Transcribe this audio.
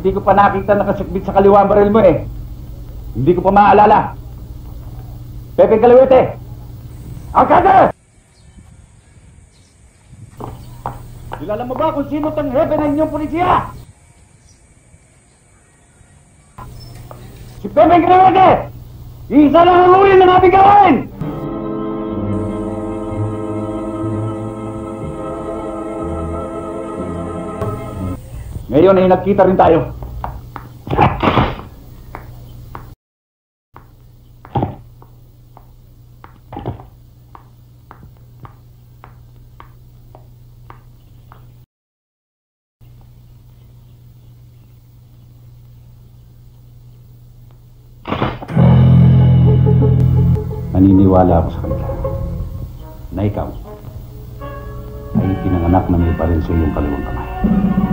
Hindi ko pa nakita nakasakbit sa kaliwa ang baril mo eh. Hindi ko pa maaalala. Pepe Calawete! Alcade! Kilala mo ba kung sino tang hepe ng inyong pulisya? Si Pepe Calawete! Isa lang ang huli ng ating gawin! Ngayon ay nagkita rin tayo. Naniniwala ako sa kanila na ikaw ay pinanganak na may baril sa iyong kaliwang kamay.